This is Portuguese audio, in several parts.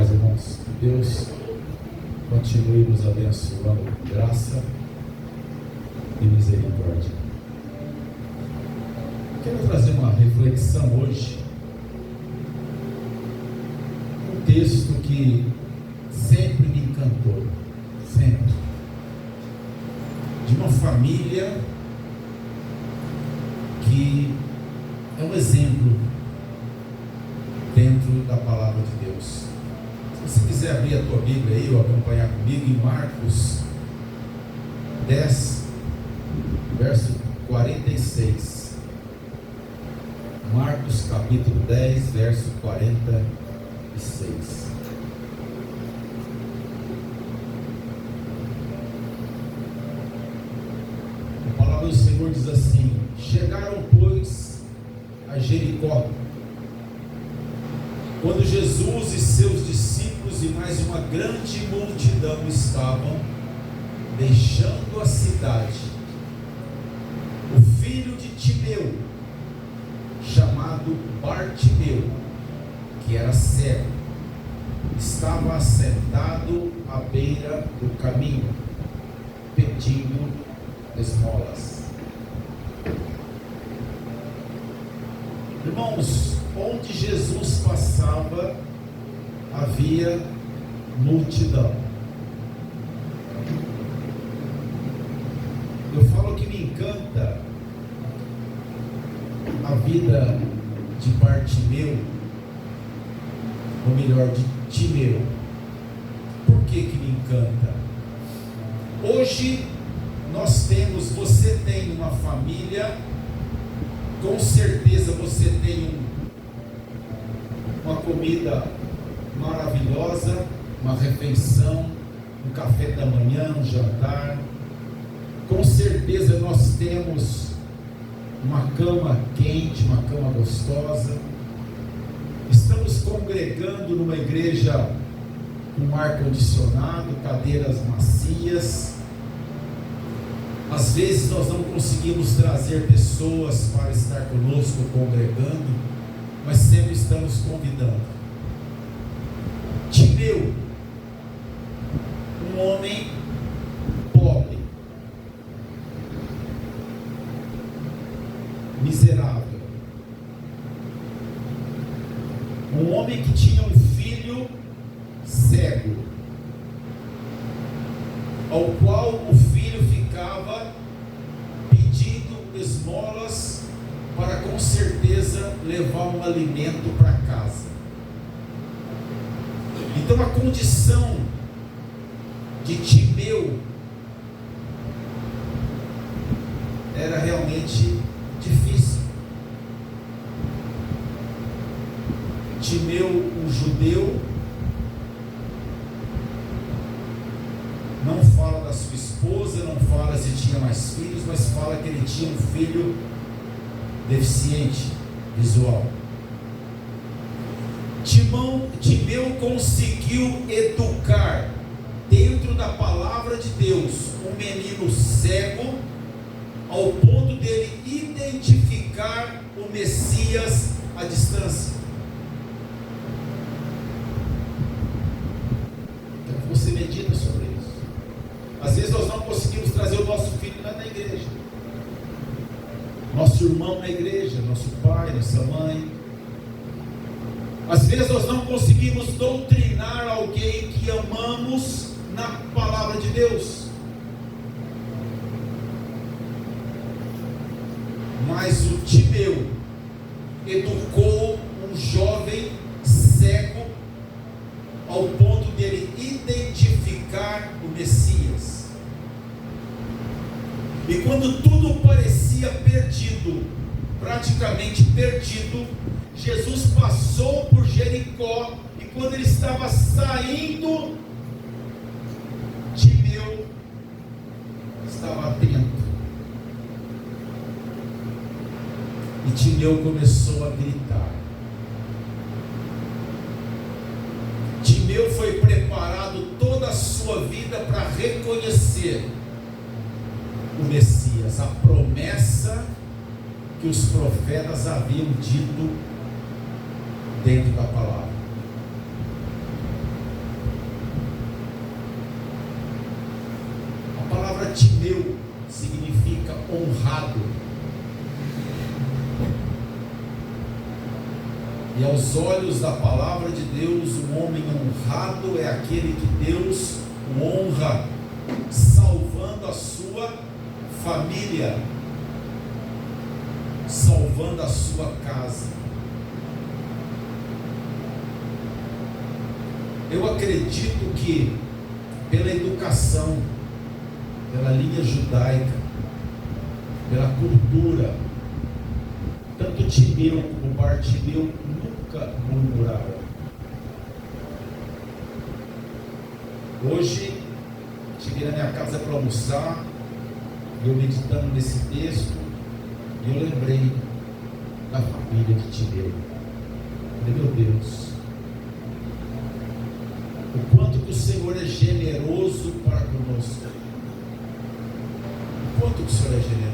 paz, irmãos. Que Deus continue nos abençoando com graça e misericórdia. Quero trazer uma reflexão hoje, um texto que sempre me encantou, sempre, de uma família que é um exemplo dentro da palavra de Deus. Se você quiser abrir a tua Bíblia aí, ou acompanhar comigo em Marcos 10, verso 46. Marcos capítulo 10, verso 46. A palavra do Senhor diz assim: chegaram, pois, a Jericó, quando Jesus e seus discípulos e mais uma grande multidão estavam deixando a cidade, o filho de Timeu, chamado Bartimeu, que era cego, estava assentado à beira do caminho, pedindo esmolas. Irmãos, onde Jesus passava, havia multidão. Eu falo que me encanta a vida de Bartimeu, ou melhor, de Timeu. Por que me encanta? Hoje você tem uma família, com certeza você tem uma comida maravilhosa, uma refeição, um café da manhã, um jantar. Com certeza nós temos uma cama quente, uma cama gostosa. Estamos congregando numa igreja com ar condicionado, cadeiras macias. Às vezes nós não conseguimos trazer pessoas para estar conosco congregando, mas sempre estamos convidando. Timeu, um homem pobre, miserável, um homem que tinha um filho cego, ao qual o filho ficava pedindo esmolas para com certeza levar um alimento para casa. Então a condição de Timeu era realmente difícil. Timeu, um judeu, não fala da sua esposa, não fala se tinha mais filhos, mas fala que ele tinha um filho deficiente visual. Timeu conseguiu educar dentro da palavra de Deus um menino cego, ao ponto dele identificar o Messias à distância. Então você medita sobre isso. Às vezes nós não conseguimos trazer o nosso filho na igreja, nosso irmão na igreja, nosso pai, nossa mãe. Às vezes nós não conseguimos doutrinar alguém que amamos na palavra de Deus. Mas o Timeu educou um jovem cego ao ponto dele identificar o Messias. E quando tudo parecia perdido, praticamente perdido, Jesus passou por Jericó, e quando ele estava saindo, Timeu estava atento. E Timeu começou a gritar. Timeu foi preparado toda a sua vida para reconhecer o Messias, a promessa que os profetas haviam dito dentro da palavra. Bartimeu significa honrado. E aos olhos da palavra de Deus, um homem honrado é aquele que Deus honra, salvando a sua família, salvando a sua casa. Eu acredito que pela educação, pela linha judaica, pela cultura, tanto Timeu como Bartimeu nunca murmuraram. Hoje, cheguei na minha casa para almoçar, e eu meditando nesse texto, e eu lembrei da família de Timeu. Falei, meu Deus, o quanto que o Senhor é generoso para conosco. O quanto que o Senhor é generoso.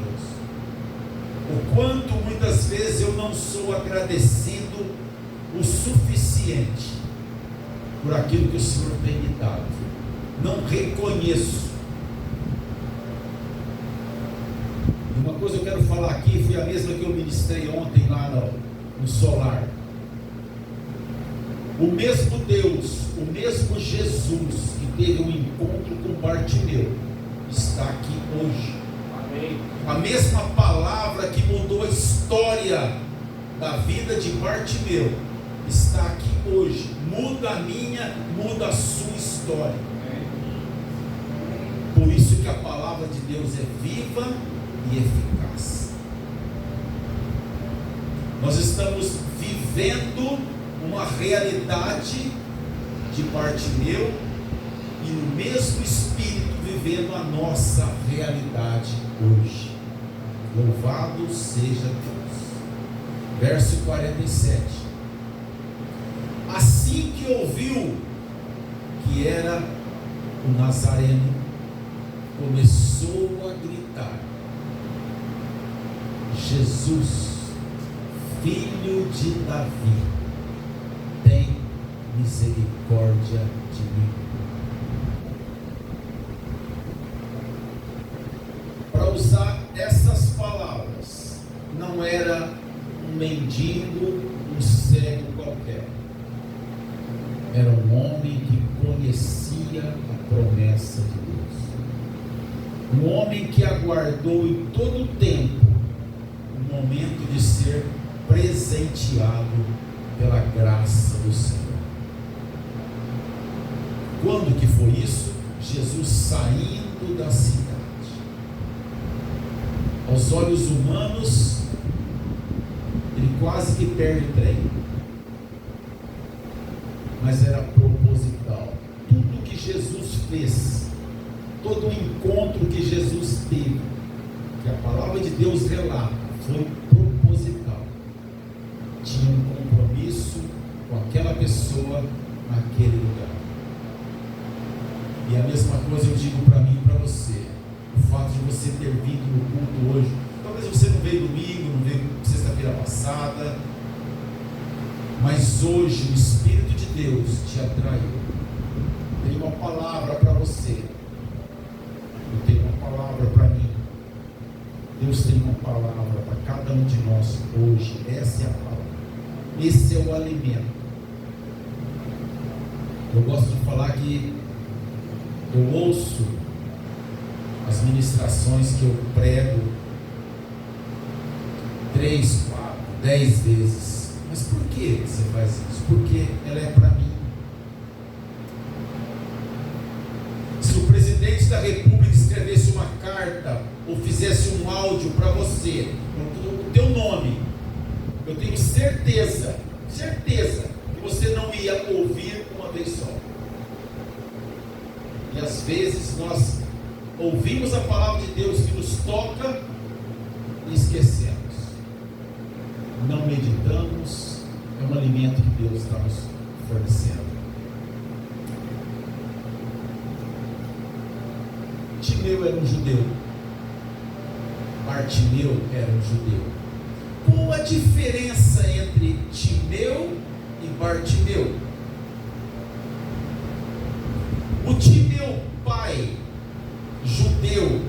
O quanto muitas vezes eu não sou agradecido o suficiente por aquilo que o Senhor tem me dado. Não reconheço. E uma coisa eu quero falar aqui, foi a mesma que eu ministrei ontem lá no Solar. O mesmo Deus, o mesmo Jesus que teve um encontro com Bartimeu, está aqui hoje. Amém. A mesma palavra que mudou a história da vida de Bartimeu está aqui hoje. Muda a minha, muda a sua história. Por isso que a palavra de Deus é viva e eficaz. Nós estamos vivendo uma realidade de Bartimeu e no mesmo Espírito vivendo a nossa realidade hoje. Louvado seja Deus. Verso 47. Assim que ouviu que era o Nazareno, começou a gritar: Jesus, filho de Davi, tem misericórdia de mim. Para usar essas palavras, não era um mendigo, um cego qualquer. Era um homem que conhecia a promessa de Deus. Um homem que aguardou em todo o tempo o momento de ser presenteado pela graça do Senhor. Quando que foi isso? Jesus saindo da cidade. Aos olhos humanos, ele quase que perde o trem, mas era proposital. Tudo que Jesus fez, todo o encontro que Jesus teve, que a palavra de Deus relata, foi proposital. Tinha um compromisso com aquela pessoa naquele lugar. E a mesma coisa eu digo para mim e para você. O fato de você ter vindo no culto hoje, talvez você não veio domingo, não veio sexta-feira passada, mas hoje o Espírito de Deus te atraiu. Tem uma palavra para você. Eu tenho uma palavra para mim. Deus tem uma palavra para cada um de nós hoje. Essa é a palavra. Esse é o alimento. Eu gosto de falar que eu ouço as ministrações que eu prego 3, 4, 10 vezes. Mas por que você faz isso? Porque ela é para mim. Se o presidente da República escrevesse uma carta ou fizesse um áudio para você, com o teu nome, eu tenho certeza que você não ia ouvir uma vez só. E às vezes nós ouvimos a palavra de Deus que nos toca e esquecemos. Não meditamos, é um alimento que Deus está nos fornecendo. Timeu era um judeu. Bartimeu era um judeu. Qual a diferença entre Timeu e Bartimeu? O Timeu pai, judeu,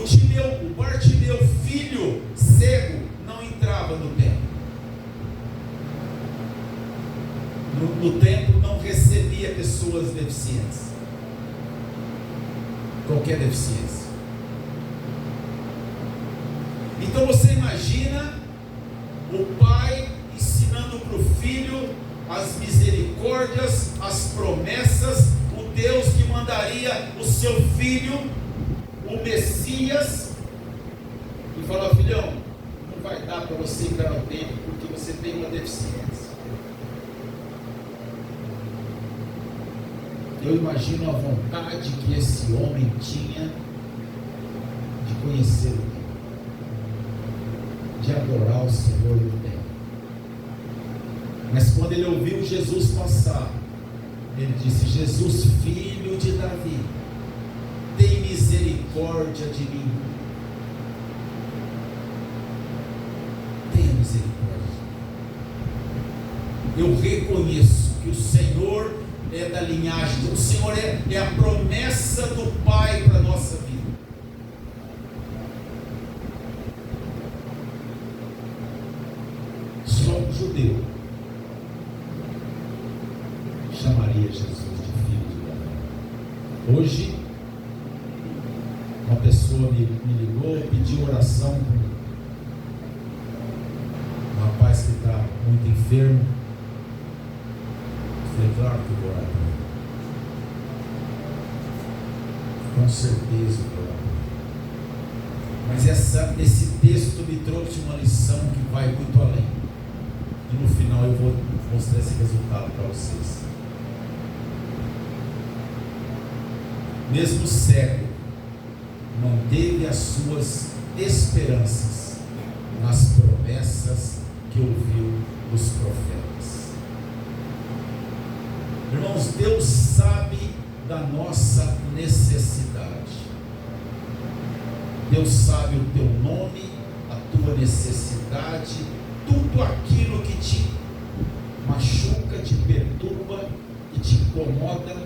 O Bartimeu, filho cego, não entrava no templo. No templo não recebia pessoas deficientes. Qualquer deficiência. Então você imagina o pai ensinando para o filho as misericórdias, as promessas, o Deus que mandaria o seu filho, o Messias, e falar: filhão, não vai dar para você entrar no templo porque você tem uma deficiência. Eu imagino a vontade que esse homem tinha de conhecer o Deus, de adorar o Senhor no templo. Mas quando ele ouviu Jesus passar, ele disse: Jesus, filho de Davi, tem misericórdia de mim. Tenha misericórdia. Eu reconheço que o Senhor é da linhagem, o Senhor é a promessa do Pai para a nossa vida. Só um judeu chamaria Jesus de filho de Davi. Hoje, uma pessoa me ligou, pediu oração para um rapaz que está muito enfermo. Eu falei: claro que eu vou orar por ele. Com certeza eu vou orar por ele. Mas esse texto me trouxe uma lição que vai muito além. E no final eu vou mostrar esse resultado para vocês. Mesmo cego, manteve as suas esperanças nas promessas que ouviu dos profetas. Irmãos, Deus sabe da nossa necessidade. Deus sabe o teu nome, a tua necessidade, tudo aquilo que te machuca, te perturba e te incomoda.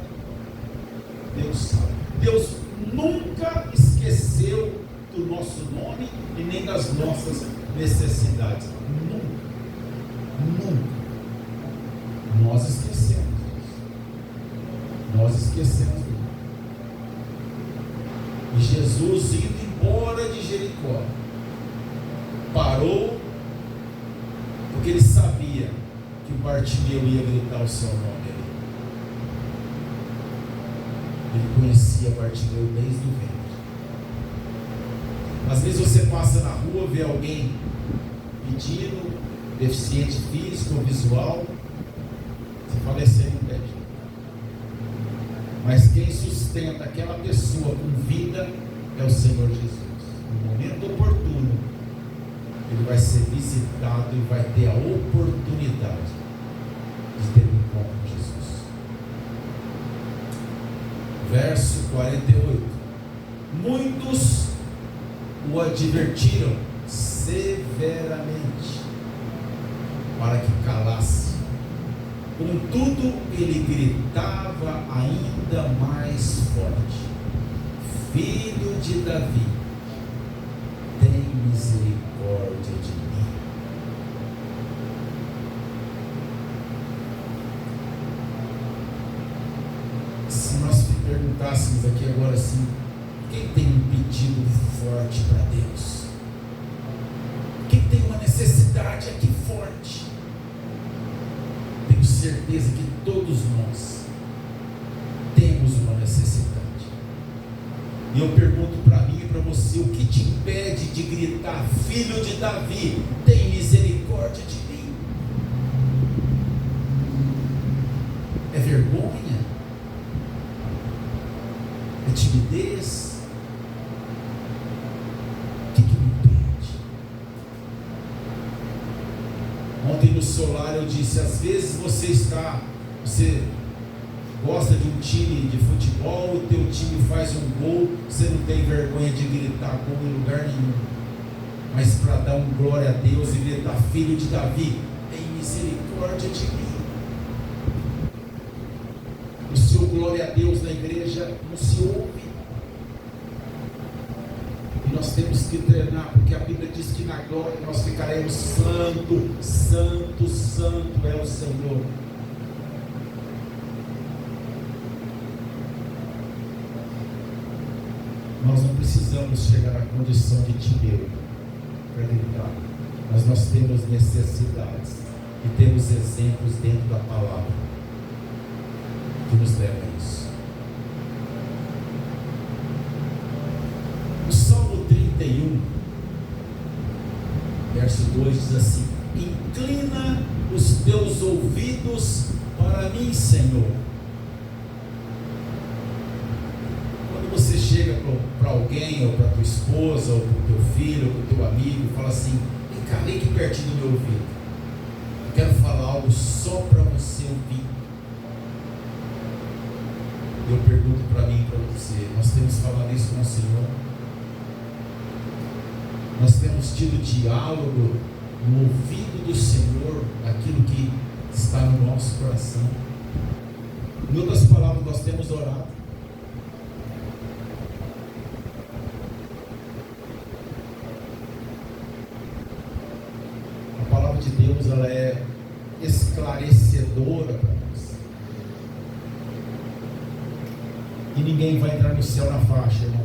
Deus sabe. Deus nunca esqueceu do nosso nome e nem das nossas necessidades. Nunca. Nós esquecemos. E Jesus, indo embora de Jericó, parou, porque ele sabia que o Bartimeu ia gritar o seu nome. Ele conhecia Bartimeu desde o ventre. Às vezes você passa na rua, vê alguém pedindo, deficiente físico ou visual, você fala: esse aí não pede. Mas quem sustenta aquela pessoa com vida é o Senhor Jesus. No momento oportuno, ele vai ser visitado e vai ter a oportunidade de ter um encontro com Jesus. Verso 48. Muitos o advertiram severamente para que calasse. Contudo, ele gritava ainda mais forte: Filho de Davi, tem misericórdia de mim. Se nós perguntássemos aqui agora assim: quem tem um pedido forte para Deus? Quem tem uma necessidade aqui forte? Tenho certeza que todos nós temos uma necessidade. E eu pergunto para mim e para você: o que te impede de gritar: Filho de Davi, tem misericórdia de mim? É vergonha? É timidez? O que me impede? Ontem no solar eu disse: às vezes você gosta de um time de futebol, o teu time faz um gol, você não tem vergonha de gritar gol em lugar nenhum, mas para dar um glória a Deus e gritar: Filho de Davi, tem misericórdia de mim. O seu glória a Deus na igreja não se ouve. nós temos que treinar, porque a Bíblia diz que na glória nós ficaremos santo, santo, santo é o Senhor. Nós não precisamos chegar à condição de timeu para gritar, mas nós temos necessidades e temos exemplos dentro da palavra que nos levam a isso. O Salmo 31, verso 2 diz assim: inclina os teus ouvidos para mim, Senhor. Quando você chega para alguém, ou para tua esposa, ou para o teu filho, ou para o teu amigo, fala assim: vem cá, vem aqui pertinho do meu ouvido, eu quero falar algo só para você ouvir. Eu pergunto para mim e para você: nós temos falado isso com o Senhor? Nós temos tido diálogo no ouvido do Senhor, aquilo que está no nosso coração? Em outras palavras, nós temos orado. A palavra de Deus, ela é esclarecedora para nós. E ninguém vai entrar no céu na faixa, irmão.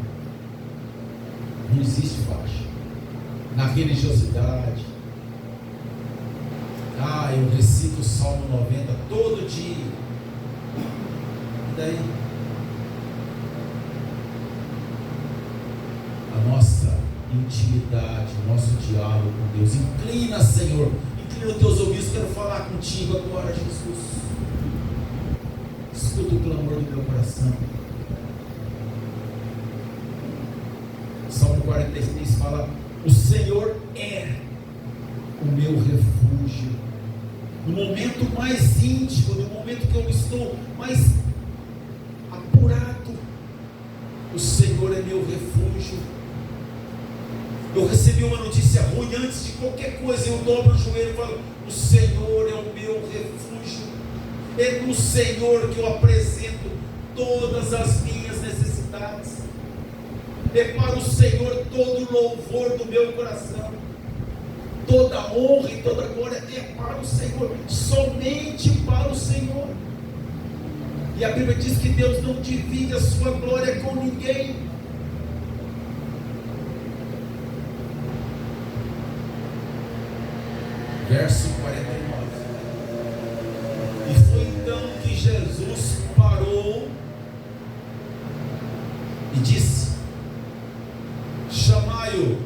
Não existe faixa. Na religiosidade. Eu recito o Salmo 90 todo dia. E daí? A nossa intimidade, o nosso diálogo com Deus. Inclina, Senhor. Inclina os teus ouvidos. Quero falar contigo agora, Jesus. Escuta o clamor do meu coração. Salmo 46 fala: o Senhor é o meu refúgio. No momento mais íntimo, no momento que eu estou mais apurado, o Senhor é meu refúgio. Eu recebi uma notícia ruim, antes de qualquer coisa eu dobro o joelho e falo: o Senhor é o meu refúgio. É no Senhor que eu apresento todas as minhas necessidades. É para o Senhor todo o louvor do meu coração, toda honra e toda glória é para o Senhor, somente para o Senhor. E a Bíblia diz que Deus não divide a sua glória com ninguém. Verso 49. E foi então que Jesus parou e disse: chamai-o.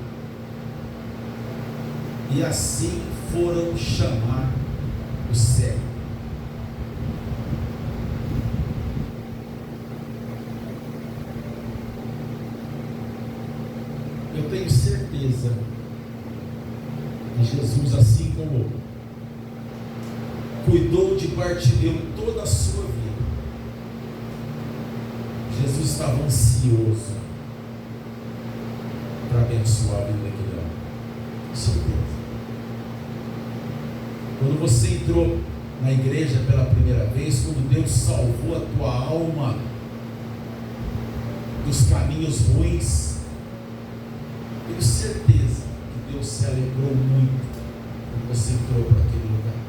E assim foram chamar o cego. Eu tenho certeza que Jesus, assim como cuidou de Bartimeu toda a sua vida, Jesus estava ansioso para abençoar a vida daquele homem. Certeza. Quando você entrou na igreja pela primeira vez, quando Deus salvou a tua alma dos caminhos ruins, tenho certeza que Deus se alegrou muito quando você entrou para aquele lugar.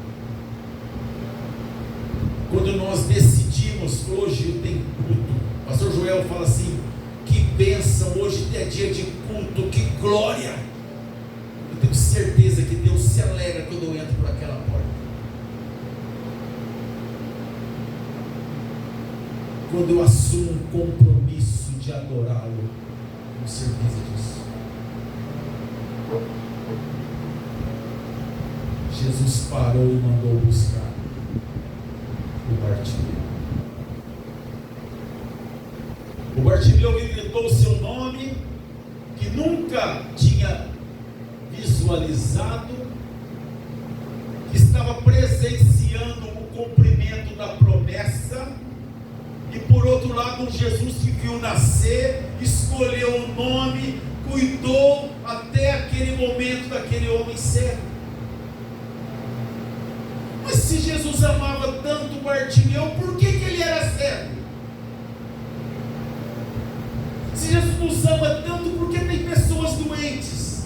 Quando nós decidimos, hoje tem culto, o pastor Joel fala assim: que bênção, hoje é dia de culto, que glória. Eu tenho certeza que Deus se alegra quando eu entro por aquela porta. Quando eu assumo um compromisso de adorá-lo, tenho certeza disso. Jesus parou e mandou buscar o Bartimeu. O Bartimeu gritou o seu nome, que nunca tinha visualizado, que estava presenciando o cumprimento da promessa, e por outro lado um Jesus que viu nascer, escolheu o nome, cuidou até aquele momento daquele homem cego. Mas se Jesus amava tanto Bartimeu, por que ele era cego? Se Jesus nos ama tanto, por que tem pessoas doentes?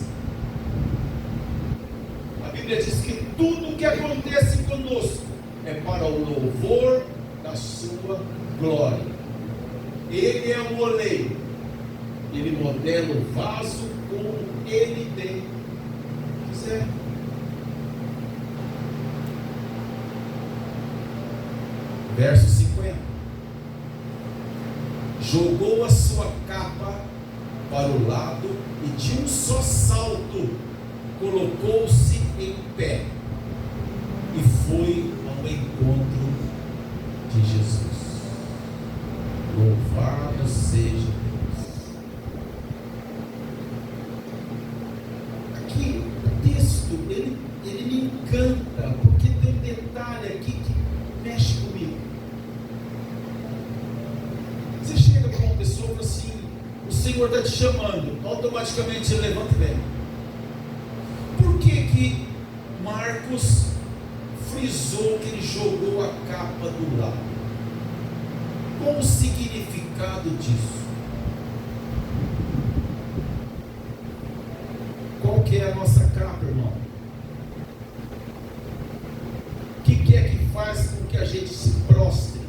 A Bíblia diz que tudo que acontece conosco é para o louvor da sua glória. Ele é o oleiro, ele modela o vaso como ele bem quiser. Verso 50: jogou a sua capa para o lado e de um só salto colocou-se em pé e foi ao encontro de Jesus. Louvado seja Deus. Aqui o texto ele me encanta, porque tem um detalhe aqui que mexe comigo. Você chega para uma pessoa e fala assim: o Senhor está te chamando, automaticamente ele levanta e vem. Por que Marcos frisou que ele jogou a capa do lado? Qual o significado disso? Qual que é a nossa capa, irmão? O que é que faz com que a gente se prostre?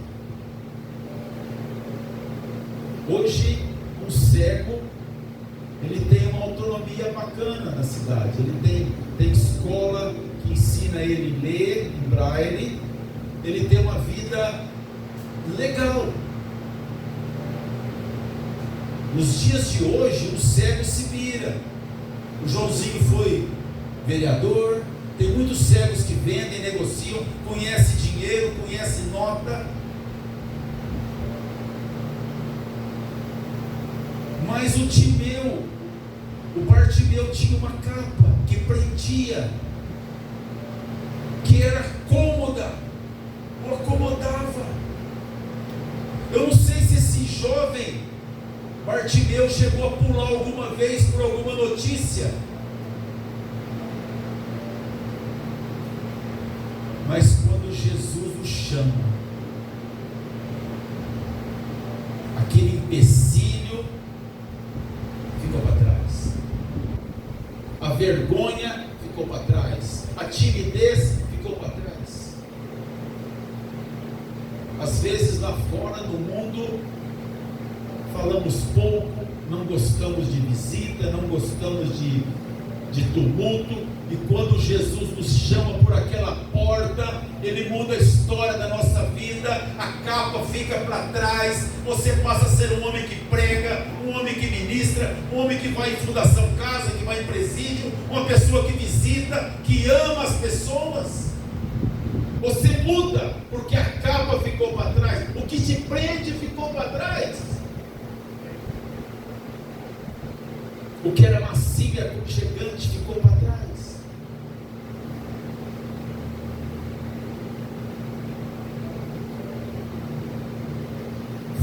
Hoje, um cego, ele tem uma autonomia bacana na cidade. Ele tem escola que ensina ele a ler em braille. Ele tem uma vida legal. Nos dias de hoje, o cego se vira. O Joãozinho foi vereador. Tem muitos cegos que vendem, negociam, conhece dinheiro, conhece nota. Mas o Timeu, o Bartimeu tinha uma capa que prendia, que era cômoda, o acomodava. Eu não sei se esse jovem Bartimeu chegou a pular alguma vez por alguma notícia, mas quando Jesus o chama, aquele empecilho ficou para trás, a vergonha ficou para trás, a timidez ficou para trás. Às vezes lá fora no mundo falamos pouco, não gostamos de visita, não gostamos de tumulto, e quando Jesus nos chama por aquela porta, Ele muda a história da nossa vida, a capa fica para trás, você passa a ser um homem que prega, um homem que ministra, um homem que vai em fundação casa, que vai em presídio, uma pessoa que visita, que ama as pessoas. Você muda, porque a capa ficou para trás, o que te prende ficou para trás. O que era macio e aconchegante ficou para trás.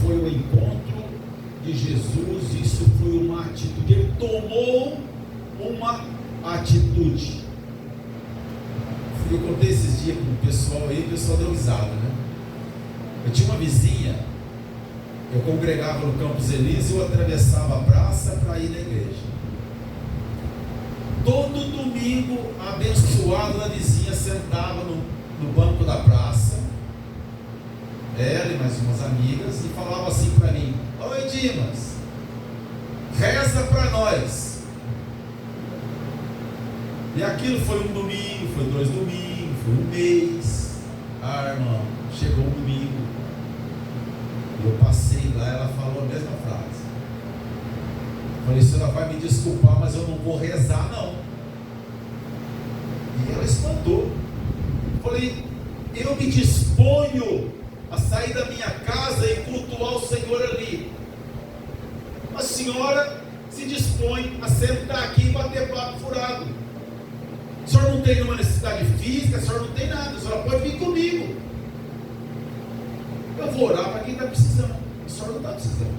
Foi o encontro de Jesus, isso foi uma atitude. Ele tomou uma atitude. Eu contei esses dias com o pessoal aí, o pessoal deu risada, né? Eu tinha uma vizinha, eu congregava no Campos Elísio, eu atravessava a praça para ir na igreja. Todo domingo, abençoado, a vizinha sentava no banco da praça, ela e mais umas amigas, e falava assim para mim: oi Dimas, reza para nós. E aquilo foi um domingo, foi 2 domingos, foi um mês. Ah, irmão, chegou um domingo, eu passei lá, ela falou a mesma frase. Falei: a senhora vai me desculpar, mas eu não vou rezar não. E ela espantou. Falei: eu me disponho a sair da minha casa e cultuar o Senhor ali. A senhora se dispõe a sentar aqui e bater papo furado. A senhora não tem nenhuma necessidade física, a senhora não tem nada, a senhora pode vir comigo. Eu vou orar para quem está precisando. A senhora não está precisando.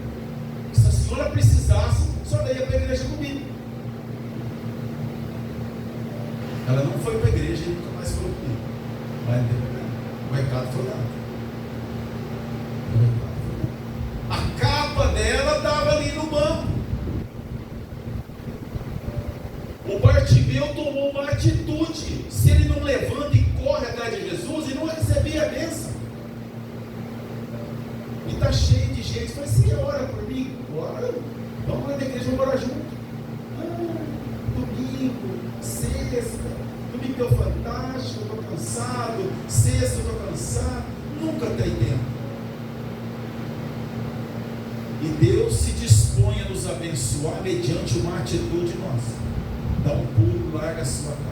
Se a senhora precisasse, a senhora ia para a igreja comigo. Ela não foi para a igreja e nunca mais foi comigo. Mas o recado foi dado. A capa dela estava ali no banco. tomou uma atitude. Se ele não levanta e corre atrás de Jesus, ele não vai receber a bênção. E está cheio de gente. Fala, você ora por mim? Ora. Vamos lá na igreja, vamos orar junto. Domingo, sexta. Domingo deu fantástico, estou cansado. Sexta, estou cansado. Nunca tem tempo. E Deus se dispõe a nos abençoar mediante uma atitude nossa. Dá um pulo, larga a sua capa.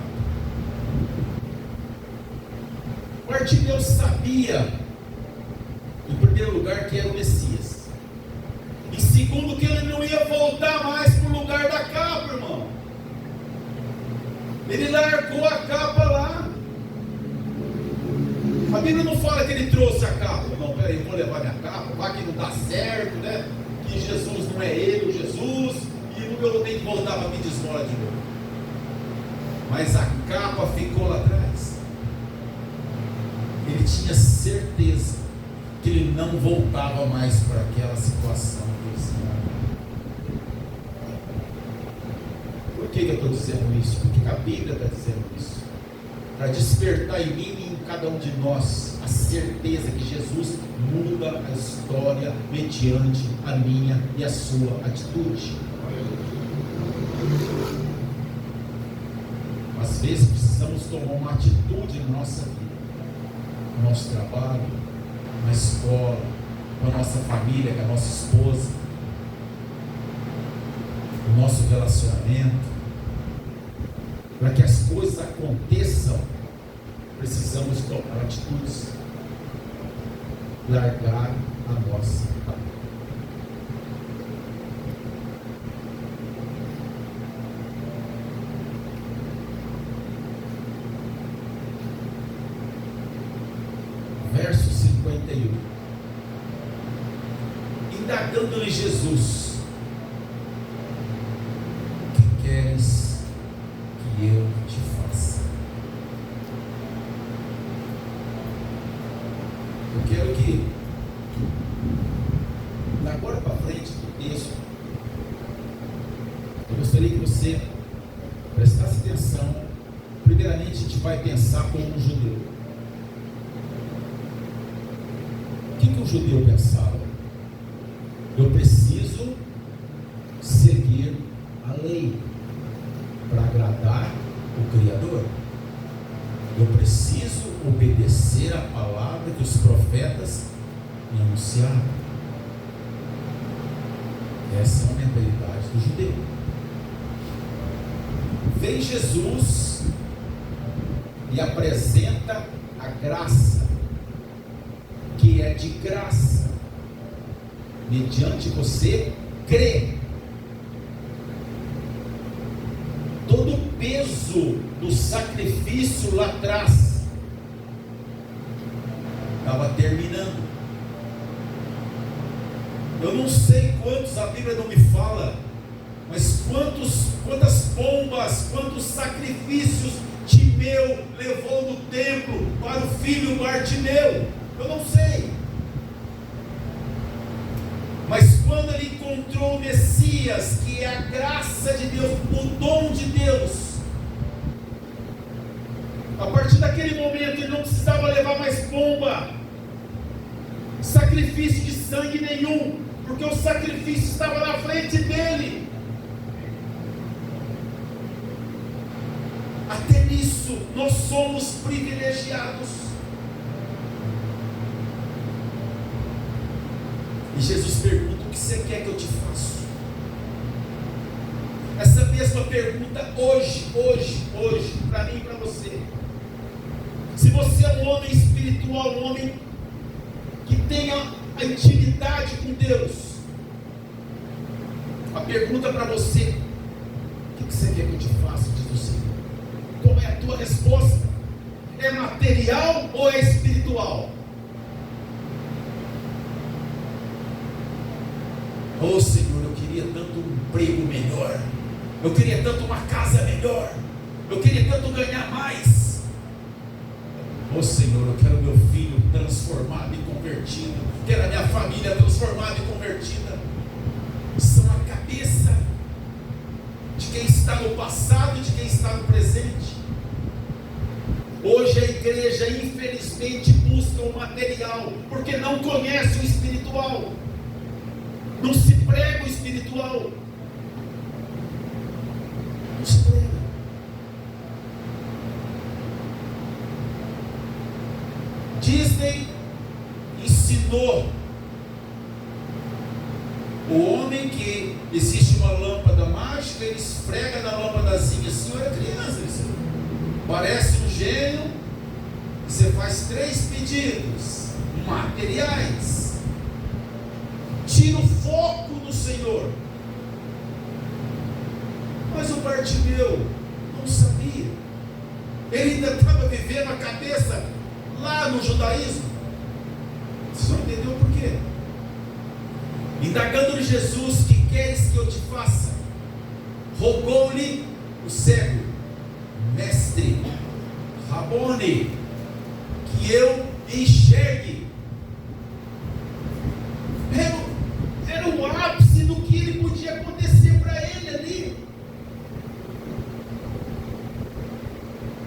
Bartimeu sabia, em primeiro lugar, que era o Messias. Em segundo, que ele não ia voltar mais para o lugar da capa, irmão. Ele largou a capa lá. A Bíblia não fala que ele trouxe a capa. Não, peraí, eu vou levar minha capa, vai que não dá certo, né? Que Jesus não é ele, o Jesus, e eu vou ter que voltar para me desmolar de novo. Mas a capa ficou lá atrás. Ele tinha certeza que ele não voltava mais para aquela situação que ele estava. Por que eu estou dizendo isso? Porque a Bíblia está dizendo isso. Para despertar em mim e em cada um de nós a certeza que Jesus muda a história mediante a minha e a sua atitude. Às vezes precisamos tomar uma atitude na nossa vida, no nosso trabalho, na escola, com a nossa família, com a nossa esposa, no nosso relacionamento. Para que as coisas aconteçam, precisamos tomar atitudes, largar a nossa capa. Verso 51. Indagando-lhe Jesus: que queres que eu te faça? Eu quero que, da agora para frente do texto, eu gostaria que você prestasse atenção. Primeiramente, a gente vai pensar como um judeu. O que um judeu pensava? Eu preciso seguir a lei para agradar o Criador. Eu preciso obedecer a palavra que os profetas me anunciaram. Essa é a mentalidade do judeu. Vem Jesus e apresenta a graça, que é de graça, mediante você crer. Todo o peso do sacrifício lá atrás estava terminando. Eu não sei quantos, a Bíblia não me fala, mas quantas pombas, quantos sacrifícios Timeu levou do templo para o filho Bartimeu. Eu não sei. Mas quando ele encontrou o Messias, que é a graça de Deus, o dom de Deus, a partir daquele momento ele não precisava levar mais pomba, sacrifício de sangue nenhum, porque o sacrifício estava na frente dele. Até nisso nós somos privilegiados. E Jesus pergunta: o que você quer que eu te faça? Essa mesma pergunta hoje, para mim e para você. Se você é um homem espiritual, um homem que tenha a intimidade com Deus, a pergunta para você: o que você quer que eu te faça? Diz o Senhor. Qual é a tua resposta? É material ou é espiritual? Oh Senhor, eu queria tanto um emprego melhor, eu queria tanto uma casa melhor, eu queria tanto ganhar mais. Oh Senhor, eu quero meu filho transformado e convertido, quero a minha família transformada e convertida. São a cabeça de quem está no passado e de quem está no presente. Hoje a igreja, infelizmente, busca o material, porque não conhece o espiritual, não se prega o espiritual, não se prega. Disney ensinou o homem que existe uma lâmpada mágica, ele esfrega na lâmpadazinha assim. Eu era criança, isso parece um gênio, e você faz 3 pedidos materiais, tira o foco do Senhor. Mas o Bartimeu não sabia, ele ainda estava vivendo a cabeça lá no judaísmo. Vocês vão entender o porquê. Indagando-lhe Jesus: que queres que eu te faça? Rogou-lhe o cego: mestre, Rabone, que eu enxergue. Era o ápice do que ele podia acontecer para ele ali.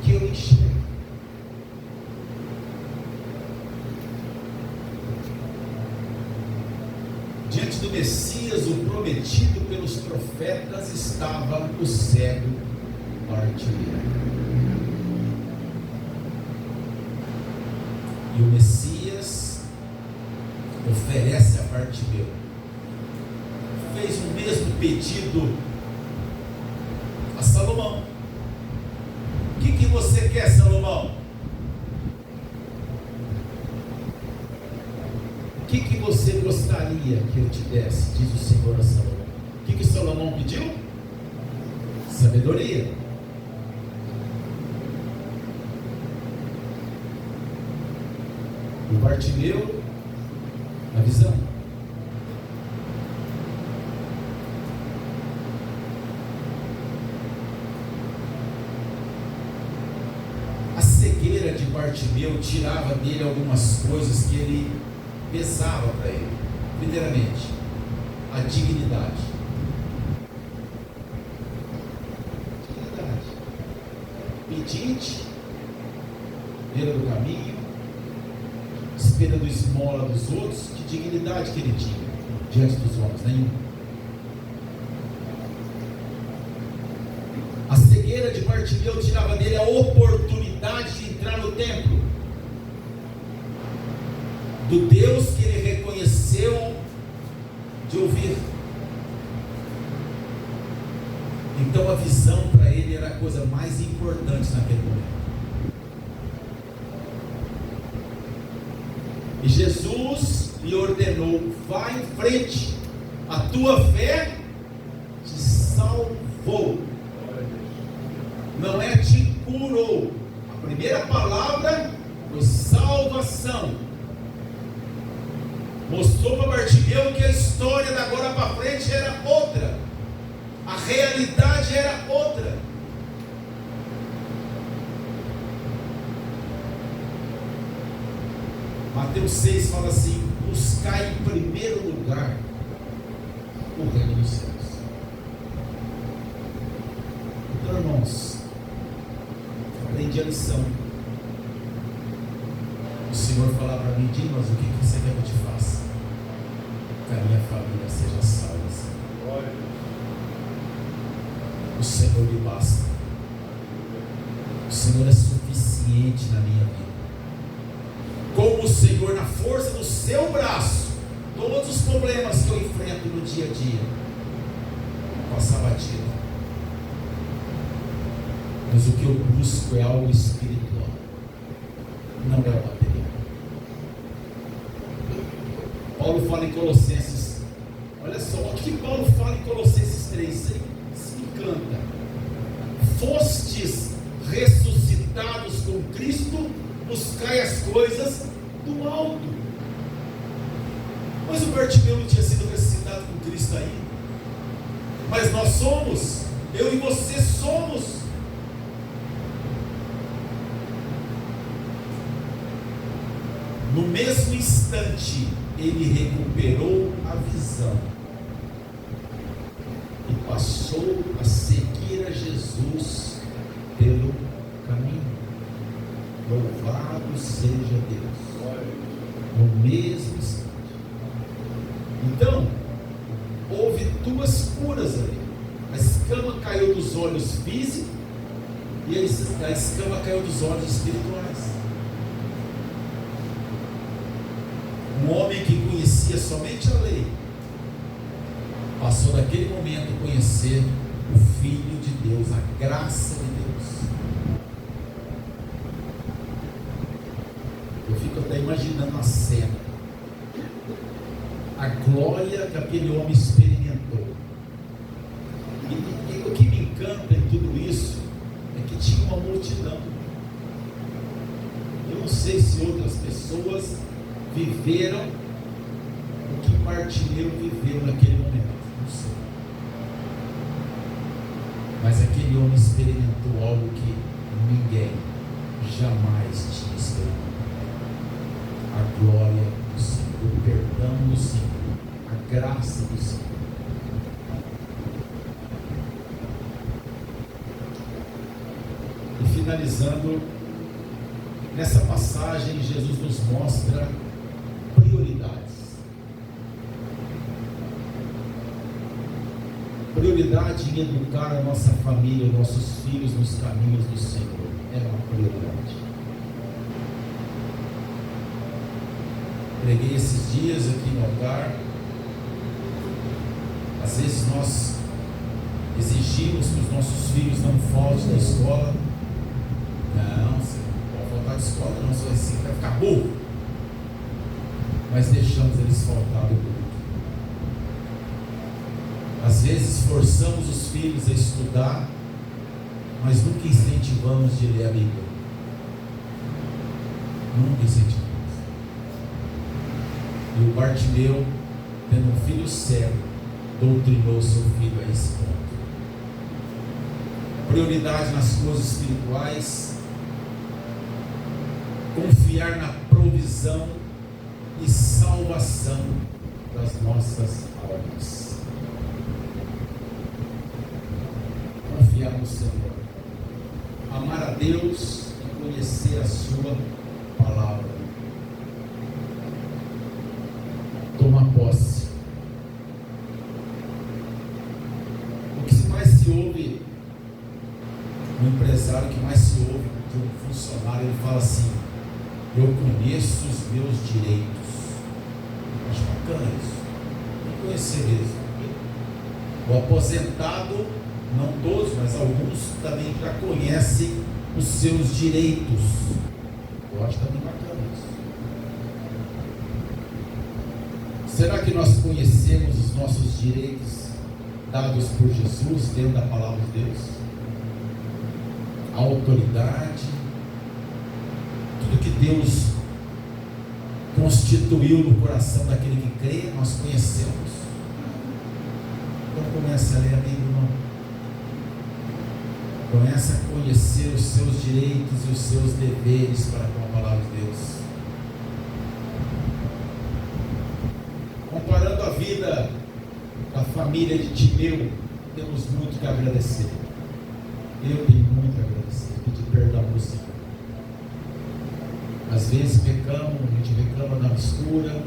Que eu enxergue. Diante do Messias, o prometido pelos profetas, estava o cego Bartimeu. E o Messias oferece a Bartimeu, fez o mesmo pedido a Salomão. O que você quer, Salomão? O que você gostaria que eu te desse? Diz o Senhor a Salomão. O que Salomão pediu? Sabedoria. O Bartimeu, a visão. A cegueira de Bartimeu tirava dele algumas coisas que ele pesava para ele. Primeiramente, a dignidade. Pedinte, beira do caminho, esperando esmola dos outros. Que dignidade que ele tinha diante dos homens? Nenhum. A cegueira de Bartimeu tirava dele a oportunidade de entrar no templo do Deus que ele reconheceu, de ouvir. Então a visão para ele era a coisa mais importante naquele momento. E Jesus lhe ordenou: vá em frente, a tua fé te salvou. Não é te curou. A primeira palavra foi salvação. Mostrou para Bartimeu que a história da agora para frente era outra, a realidade era outra. Mateus 6 fala assim: buscai em primeiro lugar o reino dos céus. Então, irmãos, aprendi a lição. O Senhor falar para mim: Dimas, o que você quer que eu te faça? Que a minha família seja salva. O Senhor lhe basta. O Senhor é suficiente na minha vida. Como o Senhor, na força do seu braço, todos os problemas que eu enfrento no dia a dia, passar batido. Mas o que eu busco é algo espiritual, não é o material. Paulo fala em Colossenses, olha só, o que Paulo fala em Colossenses 3, isso me encanta. Fostes ressuscitados com Cristo, buscai as coisas do alto. Mas o Bartimeu não tinha sido ressuscitado com Cristo ainda. Mas nós somos, eu e você somos. No mesmo instante, ele recuperou a visão. E passou a seguir a Jesus pelo caminho. Louvado seja Deus. No mesmo instante. Então, houve duas curas ali. A escama caiu dos olhos físicos e a escama caiu dos olhos espirituais. Um homem que conhecia somente a lei passou naquele momento a conhecer o Filho de Deus, a graça de Deus. Eu fico até imaginando a cena, a glória que aquele homem experimentou. E o que me encanta em tudo isso é que tinha uma multidão. Eu não sei se outras pessoas viveram o que Bartimeu viveu naquele momento, não sei. Mas aquele homem experimentou algo que ninguém jamais tinha experimentado. A glória do Senhor, o perdão do Senhor, a graça do Senhor. E finalizando, nessa passagem Jesus nos mostra prioridades. Prioridade em educar a nossa família, nossos filhos nos caminhos do Senhor. É uma prioridade. Preguei esses dias aqui no altar. Às vezes nós exigimos que os nossos filhos não faltem da escola. Não, você não pode faltar de escola, não, você vai ficar burro. Mas deixamos eles faltar do culto. Às vezes forçamos os filhos a estudar, mas nunca incentivamos de ler a Bíblia. Nunca incentivamos. E o Bartimeu, tendo um filho cego, doutrinou seu filho a esse ponto. Prioridade nas coisas espirituais, confiar na provisão e salvação das nossas almas. Confiar no Senhor, amar a Deus e conhecer a sua palavra. Tomar posse. O que mais se ouve, um empresário que mais se ouve de um funcionário, ele fala assim: eu conheço os meus direitos. Acho bacana isso. Tem que conhecer mesmo. O aposentado, não todos, mas alguns também já conhecem os seus direitos. Eu acho também bacana isso. Será que nós conhecemos os nossos direitos dados por Jesus dentro da palavra de Deus? A autoridade, tudo que Deus constituiu no coração daquele que crê, nós conhecemos. Então comece a ler a Bíblia, irmão. Comece a conhecer os seus direitos e os seus deveres para com a palavra de Deus. Comparando a vida da família de Timeu, temos muito que agradecer. Eu tenho muito a agradecer, pedir perdão para o Senhor. Às vezes pecamos, a gente reclama da mistura.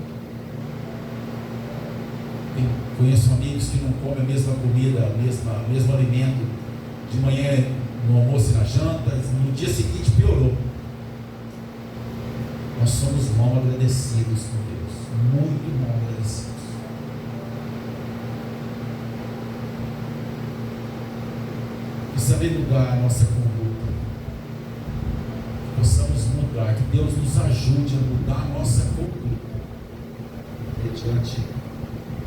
Conheço amigos que não comem a mesma comida, o mesmo alimento de manhã, no almoço e na janta, no dia seguinte piorou. Nós somos mal agradecidos com Deus, muito mal agradecidos. E saber mudar a nossa conduta, que possamos mudar, que Deus nos ajude a mudar a nossa conduta mediante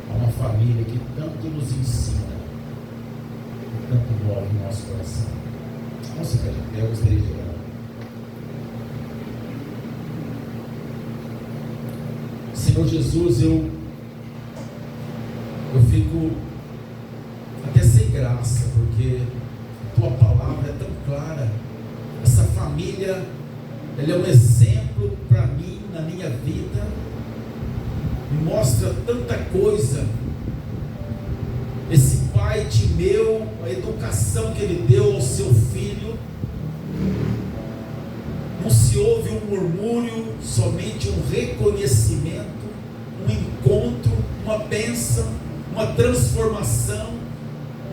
a uma família que tanto nos ensina, que tanto move no nosso coração. Vamos ficar de pé, eu gostaria de orar. Senhor Jesus, eu fico até sem graça, porque a tua palavra é tão clara. Essa família, ela é um exemplo para mim, na minha vida, me mostra tanta coisa. Esse pai Timeu coração que Ele deu ao seu Filho. Não se ouve um murmúrio, somente um reconhecimento, um encontro, uma bênção, uma transformação,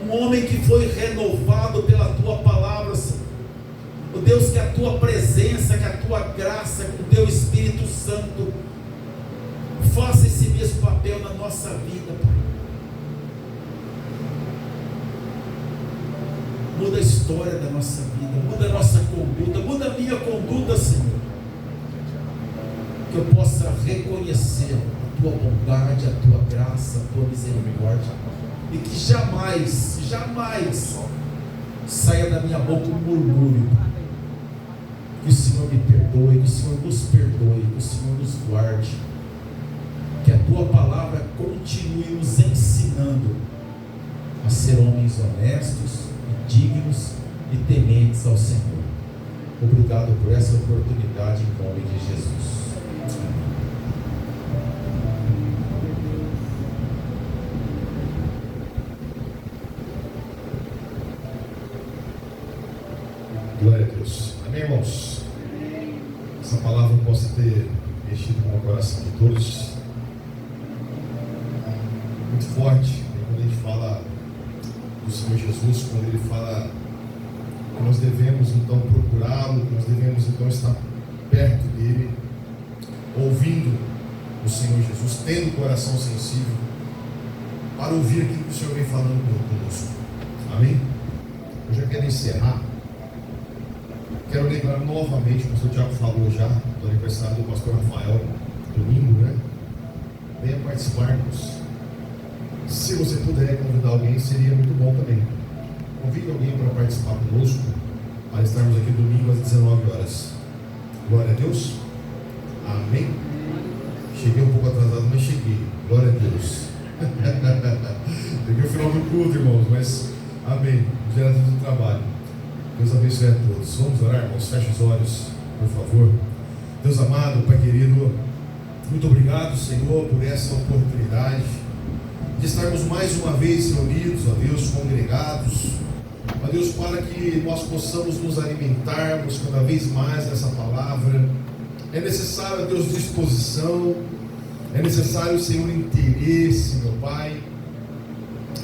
um homem que foi renovado pela Tua palavra, Senhor. Oh Deus, que a Tua presença, que a Tua graça, que o Teu Espírito Santo faça esse mesmo papel na nossa vida, Pai. Muda a história da nossa vida, muda a nossa conduta, muda a minha conduta, Senhor. Que eu possa reconhecer a Tua bondade, a Tua graça, a Tua misericórdia. E que jamais, jamais saia da minha boca um murmúrio. Que o Senhor me perdoe, que o Senhor nos perdoe, que o Senhor nos guarde. Que a Tua palavra continue nos ensinando a ser homens honestos, dignos e tementes ao Senhor. Obrigado por essa oportunidade em nome de Jesus. Glória a Deus. Amém, irmãos? Essa palavra possa ter mexido com o coração de todos. Muito forte, quando a gente fala do Senhor Jesus, quando Ele fala que nós devemos então procurá-lo, que nós devemos então estar perto dEle, ouvindo o Senhor Jesus, tendo o coração sensível para ouvir aquilo que o Senhor vem falando conosco. Amém? Eu já quero encerrar. Quero lembrar novamente, o pastor Tiago falou já do aniversário do pastor Rafael, domingo, né? Venha participarmos. Se você puder convidar alguém, seria muito bom também. Convide alguém para participar conosco, para estarmos aqui domingo às 19 horas. Glória a Deus. Amém. Cheguei um pouco atrasado, mas cheguei. Glória a Deus. Peguei o final do culto, irmãos, mas amém. Geração do trabalho. Deus abençoe a todos. Vamos orar, irmãos. Feche os olhos, por favor. Deus amado, Pai querido, muito obrigado, Senhor, por essa oportunidade de estarmos mais uma vez reunidos, ó Deus, congregados, ó Deus, para que nós possamos nos alimentarmos cada vez mais dessa palavra. É necessário, ó Deus, disposição, é necessário, Senhor, interesse, meu Pai,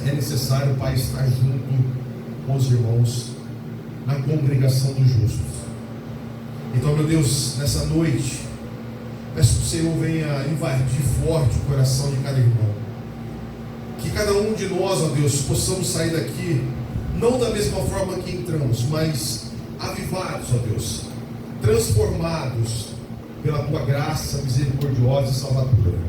é necessário, Pai, estar junto com os irmãos na congregação dos justos. Então, meu Deus, nessa noite, peço que o Senhor venha invadir forte o coração de cada irmão. Que cada um de nós, ó Deus, possamos sair daqui, não da mesma forma que entramos, mas avivados, ó Deus, transformados pela Tua graça misericordiosa e salvadora.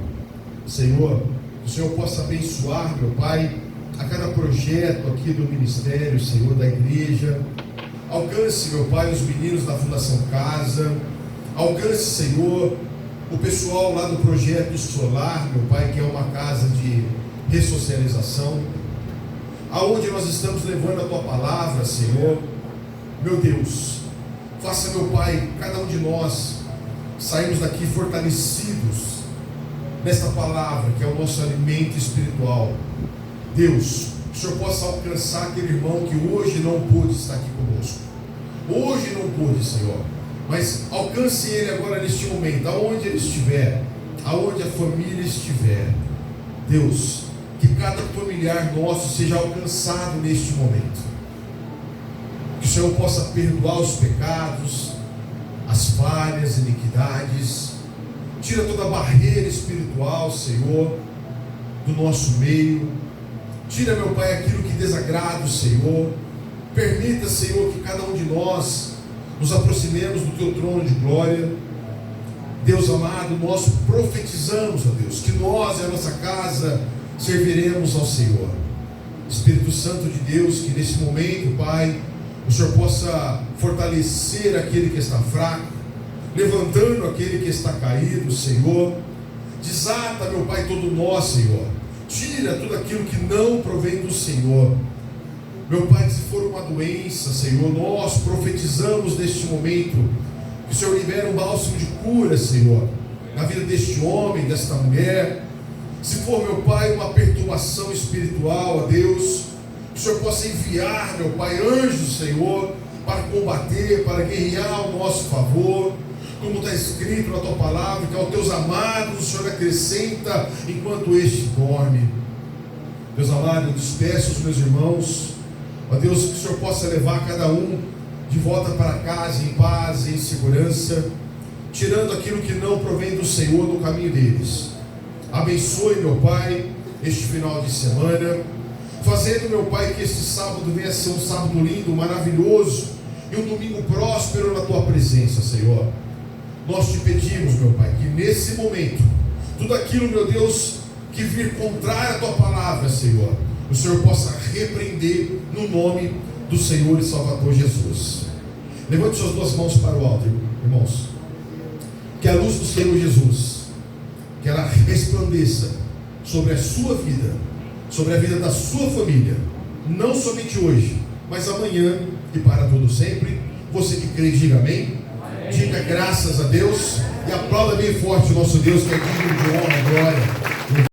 Senhor, que o Senhor possa abençoar, meu Pai, a cada projeto aqui do ministério, Senhor, da igreja. Alcance, meu Pai, os meninos da Fundação Casa. Alcance, Senhor, o pessoal lá do Projeto Solar, meu Pai, que é uma casa de ressocialização, aonde nós estamos levando a Tua palavra, Senhor. Meu Deus, faça, meu Pai, cada um de nós saímos daqui fortalecidos nesta palavra, que é o nosso alimento espiritual. Deus, que o Senhor possa alcançar aquele irmão que hoje não pôde estar aqui conosco. Hoje não pôde, Senhor, mas alcance ele agora neste momento, aonde ele estiver, aonde a família estiver. Deus, que cada familiar nosso seja alcançado neste momento. Que o Senhor possa perdoar os pecados, as falhas, iniquidades. Tira toda a barreira espiritual, Senhor, do nosso meio. Tira, meu Pai, aquilo que desagrada o Senhor. Permita, Senhor, que cada um de nós nos aproximemos do Teu trono de glória. Deus amado, nós profetizamos, ó Deus, que nós e a nossa casa serviremos ao Senhor. Espírito Santo de Deus, que nesse momento, Pai, o Senhor possa fortalecer aquele que está fraco, levantando aquele que está caído, Senhor. Desata, meu Pai, todo nós, Senhor. Tira tudo aquilo que não provém do Senhor. Meu Pai, se for uma doença, Senhor, nós profetizamos neste momento que o Senhor libera um bálsamo de cura, Senhor, na vida deste homem, desta mulher. Se for, meu Pai, uma perturbação espiritual, ó Deus, que o o Senhor possa enviar, meu Pai, anjos, Senhor, para combater, para guerrear ao nosso favor, como está escrito na tua palavra, que aos teus amados o Senhor acrescenta enquanto este dorme. Deus amado, eu despeço os meus irmãos, ó Deus, que o Senhor possa levar cada um de volta para casa em paz, em segurança, tirando aquilo que não provém do Senhor no caminho deles. Abençoe, meu Pai, este final de semana, fazendo, meu Pai, que este sábado venha a ser um sábado lindo, maravilhoso, e um domingo próspero na tua presença, Senhor. Nós te pedimos, meu Pai, que nesse momento, tudo aquilo, meu Deus, que vir contrário à tua palavra, Senhor, o Senhor possa repreender no nome do Senhor e Salvador Jesus. Levante suas duas mãos para o alto, irmãos. Que a luz do Senhor Jesus, que ela resplandeça sobre a sua vida, sobre a vida da sua família, não somente hoje, mas amanhã e para todo sempre. Você que crê, diga amém. Diga graças a Deus e aplauda bem forte o nosso Deus, que é digno de honra e glória.